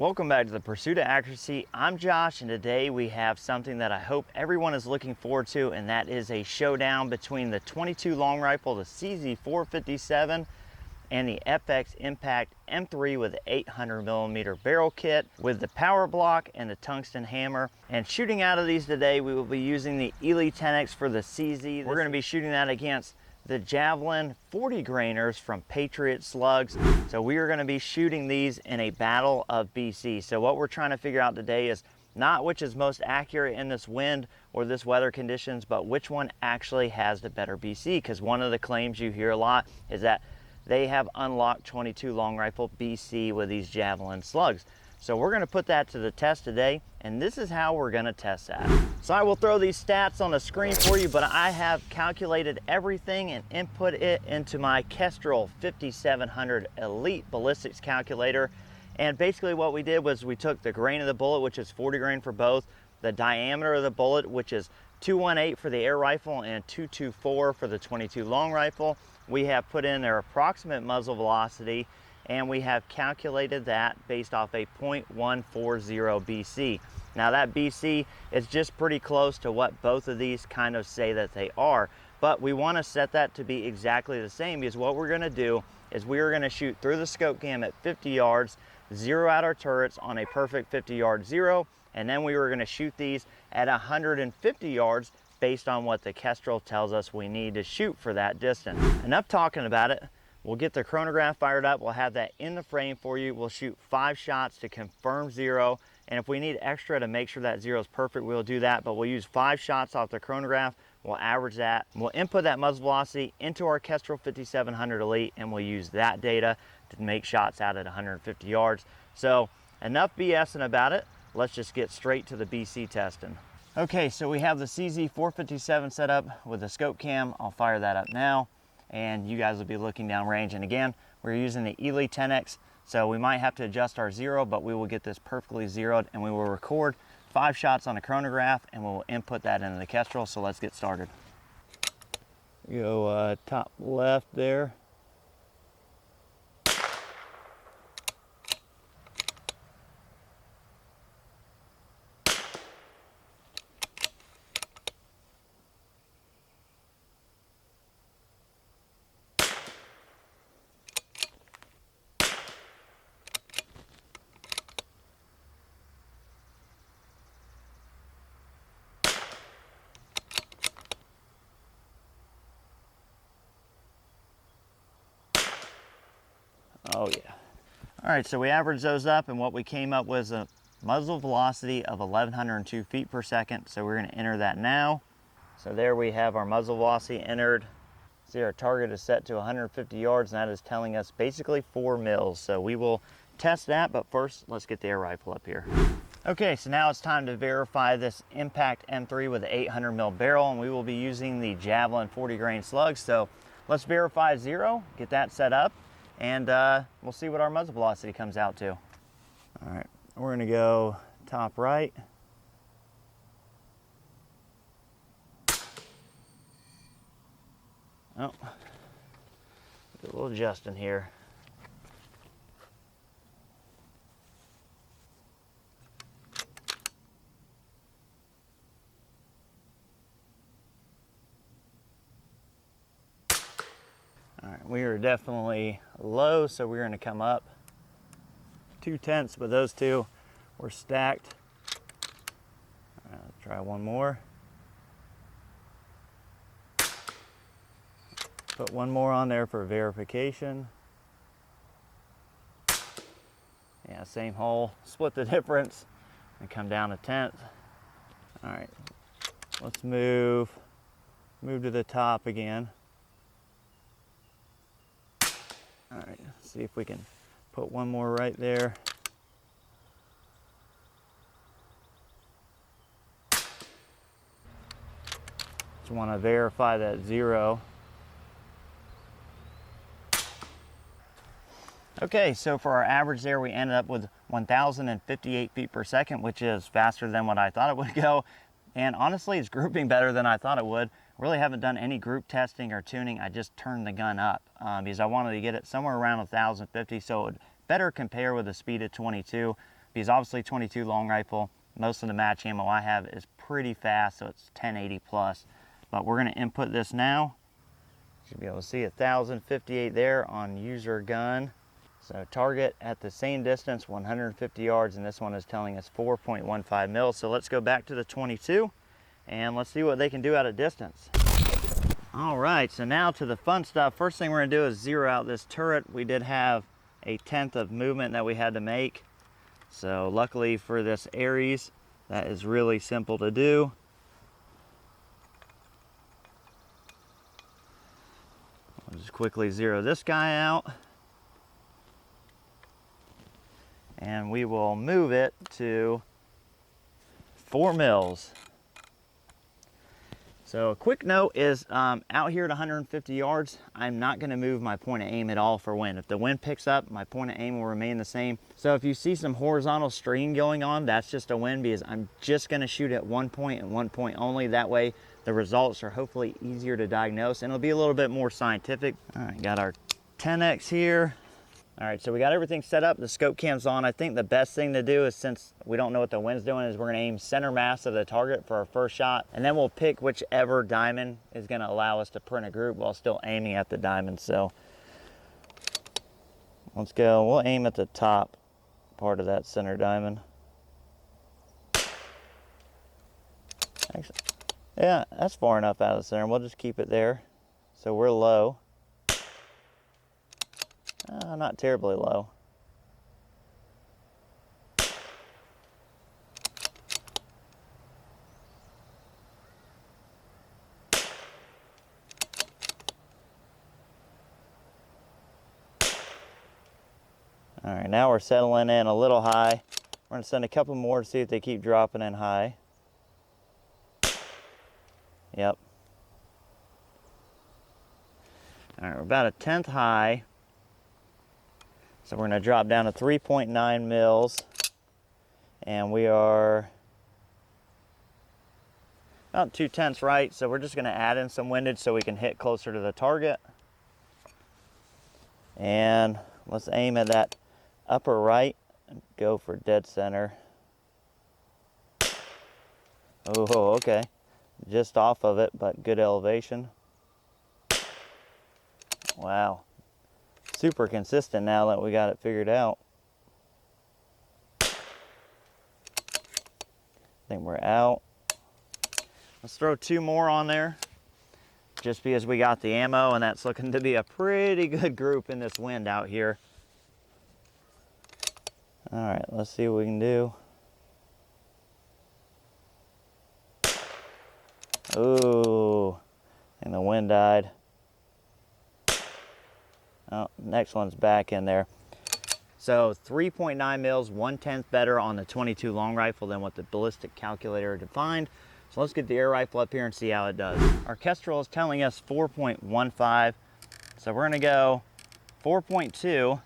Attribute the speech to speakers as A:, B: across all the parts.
A: Welcome back to the Pursuit of Accuracy. I'm Josh, and today we have something that I hope everyone is looking forward to, and that is a showdown between the 22 long rifle, the CZ457, and the FX Impact M3 with the 800mm barrel kit with the power block and the tungsten hammer. And shooting out of these today, we will be using the Eley Tenex for the CZ. We're going to be shooting that against the Javelin 40 grainers from Patriot Slugs. So we are going to be shooting these in a battle of BC. So what we're trying to figure out today is not which is most accurate in this wind or this weather conditions, but which one actually has the better BC. Because one of the claims you hear a lot is that they have unlocked 22 long rifle BC with these Javelin slugs. So we're going to put that to the test today, and this is how we're going to test that. So I will throw these stats on the screen for you, but I have calculated everything and input it into my Kestrel 5700 Elite ballistics calculator. And basically what we did was we took the grain of the bullet, which is 40 grain for both, the diameter of the bullet, which is 218 for the air rifle and 224 for the 22 long rifle. We have put in their approximate muzzle velocity, and we have calculated that based off a 0.140 BC. Now that BC is just pretty close to what both of these kind of say that they are, but we want to set that to be exactly the same, because what we're going to do is we are going to shoot through the scope cam at 50 yards, zero out our turrets on a perfect 50-yard zero, and then we were going to shoot these at 150 yards based on what the Kestrel tells us we need to shoot for that distance. Enough talking about it. We'll get the chronograph fired up. We'll have that in the frame for you. We'll shoot 5 shots to confirm zero. And if we need extra to make sure that zero is perfect, we'll do that. But we'll use 5 shots off the chronograph. We'll average that. We'll input that muzzle velocity into our Kestrel 5700 Elite, and we'll use that data to make shots out at 150 yards. So enough BSing about it. Let's just get straight to the BC testing. Okay, so we have the CZ457 set up with the scope cam. I'll fire that up now, and you guys will be looking down range. And again, we're using the Eley Tenex, so we might have to adjust our zero, but we will get this perfectly zeroed, and we will record 5 shots on the chronograph, and we'll input that into the Kestrel. So let's get started. Go top left there. Oh yeah. All right, so we averaged those up, and what we came up was a muzzle velocity of 1102 feet per second. So we're going to enter that now. So there we have our muzzle velocity entered. See, our target is set to 150 yards, and that is telling us basically 4 mils. So we will test that, but first let's get the air rifle up here. Okay, so now it's time to verify this Impact M3 with the 800mm barrel, and we will be using the Javelin 40 grain slugs. So let's verify zero, get that set up, and we'll see what our muzzle velocity comes out to. All right, we're gonna go top right. Oh, do a little adjusting here. All right, we are definitely low, so we're going to come up 0.2, but those two were stacked. All right, let's try one more. Put one more on there for verification. Yeah, same hole, split the difference, and come down a 1/10. All right, let's move to the top again. All right, let's see if we can put one more right there. Just want to verify that zero. Okay, so for our average there, we ended up with 1,058 feet per second, which is faster than what I thought it would go. And honestly, it's grouping better than I thought it would. Really haven't done any group testing or tuning. I just turned the gun up because I wanted to get it somewhere around 1,050, so it would better compare with the speed of 22. because obviously 22 long rifle, most of the match ammo I have is pretty fast, so it's 1080 plus. But we're gonna input this now. Should be able to see 1,058 there on user gun. So target at the same distance, 150 yards, and this one is telling us 4.15 mils. So let's go back to the 22 and let's see what they can do at a distance. All right, so now to the fun stuff. First thing we're gonna do is zero out this turret. We did have a 1/10 of movement that we had to make. So luckily for this Ares, that is really simple to do. I'll just quickly zero this guy out. And we will move it to 4 mils. So a quick note is out here at 150 yards, I'm not gonna move my point of aim at all for wind. If the wind picks up, my point of aim will remain the same. So if you see some horizontal stream going on, that's just a wind, because I'm just gonna shoot at one point and one point only. That way the results are hopefully easier to diagnose and it'll be a little bit more scientific. All right, got our Tenex here. All right, so we got everything set up, the scope cam's on. I think the best thing to do is, since we don't know what the wind's doing, is we're gonna aim center mass of the target for our first shot, and then we'll pick whichever diamond is gonna allow us to print a group while still aiming at the diamond. So let's go, we'll aim at the top part of that center diamond. Actually, yeah, that's far enough out of the center. We'll just keep it there. So we're low. Not terribly low. All right, now we're settling in a little high. We're gonna send a couple more to see if they keep dropping in high. Yep. All right, we're about a 1/10 high. So we're gonna drop down to 3.9 mils, and we are about 2/10 right. So we're just gonna add in some windage so we can hit closer to the target. And let's aim at that upper right and go for dead center. Oh, okay. Just off of it, but good elevation. Wow. Super consistent now that we got it figured out. I think we're out. Let's throw 2 more on there, just because we got the ammo, and that's looking to be a pretty good group in this wind out here. All right, let's see what we can do. Ooh, and the wind died. Oh, next one's back in there. So 3.9 mils, 1/10 better on the 22 long rifle than what the ballistic calculator defined. So let's get the air rifle up here and see how it does. Our Kestrel is telling us 4.15. So we're gonna go 4.2,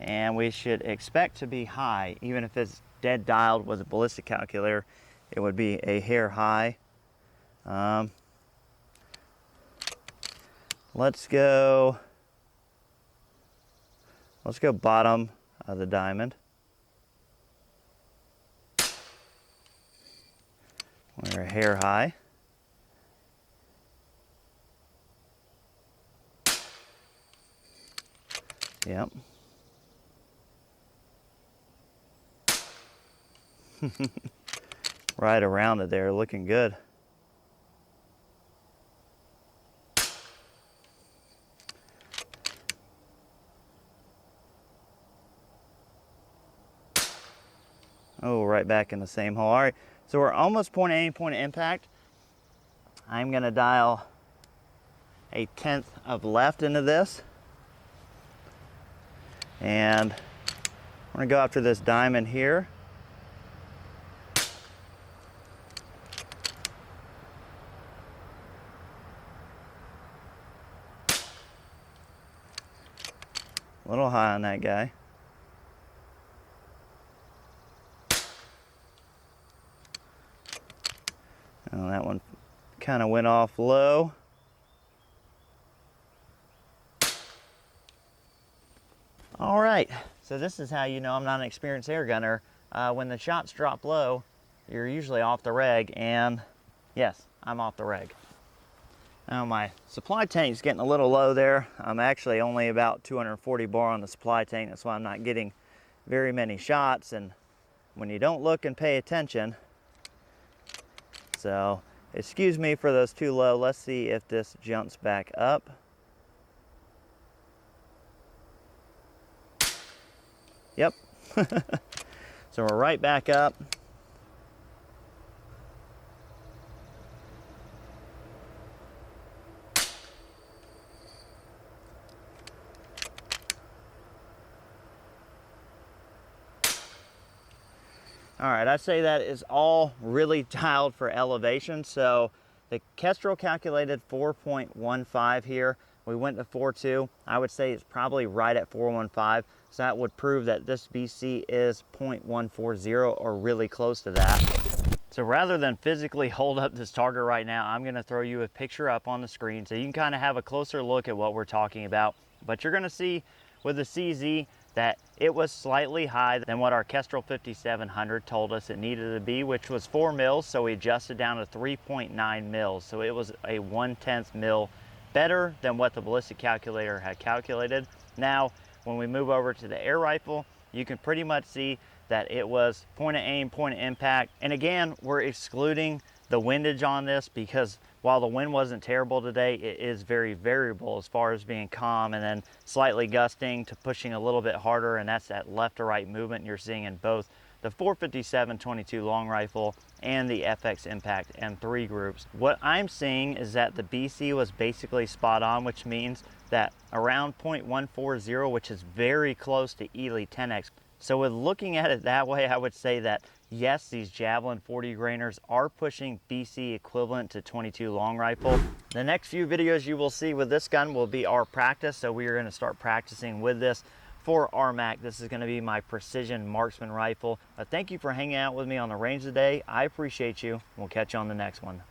A: and we should expect to be high. Even if it's dead dialed with a ballistic calculator, it would be a hair high. Let's go bottom of the diamond. We're a hair high. Yep. Right around it there, looking good. Oh, right back in the same hole. All right, so we're almost point aim, point of impact. I'm gonna dial a 1/10 of left into this. And we're gonna go after this diamond here. A little high on that guy. Oh, that one kind of went off low. All right, so this is how you know I'm not an experienced air gunner. when the shots drop low, you're usually off the reg, and yes, I'm off the reg. Now my supply tank's getting a little low there. I'm actually only about 240 bar on the supply tank. That's why I'm not getting very many shots, and when you don't look and pay attention, so excuse me for those too low. Let's see if this jumps back up. Yep. So we're right back up. All right, I'd say that is all really dialed for elevation. So the Kestrel calculated 4.15 here. We went to 4.2. I would say it's probably right at 4.15. So that would prove that this BC is 0.140 or really close to that. So rather than physically hold up this target right now, I'm gonna throw you a picture up on the screen so you can kind of have a closer look at what we're talking about. But you're gonna see with the CZ that it was slightly high than what our Kestrel 5700 told us it needed to be, which was 4 mils, so we adjusted down to 3.9 mils. So it was a 1/10 mil better than what the ballistic calculator had calculated. Now, when we move over to the air rifle, you can pretty much see that it was point of aim, point of impact. And again, we're excluding the windage on this because while the wind wasn't terrible today, it is very variable as far as being calm and then slightly gusting to pushing a little bit harder, and that's that left to right movement you're seeing in both the 457-22 long rifle and the FX Impact M3 groups. What I'm seeing is that the BC was basically spot on, which means that around 0.140, which is very close to Eley Tenex. So with looking at it that way, I would say that yes, these Javelin 40 grainers are pushing BC equivalent to 22 long rifle. The next few videos you will see with this gun will be our practice. So we are going to start practicing with this for RMAC. This is going to be my precision marksman rifle. Thank you for hanging out with me on the range today. I appreciate you. We'll catch you on the next one.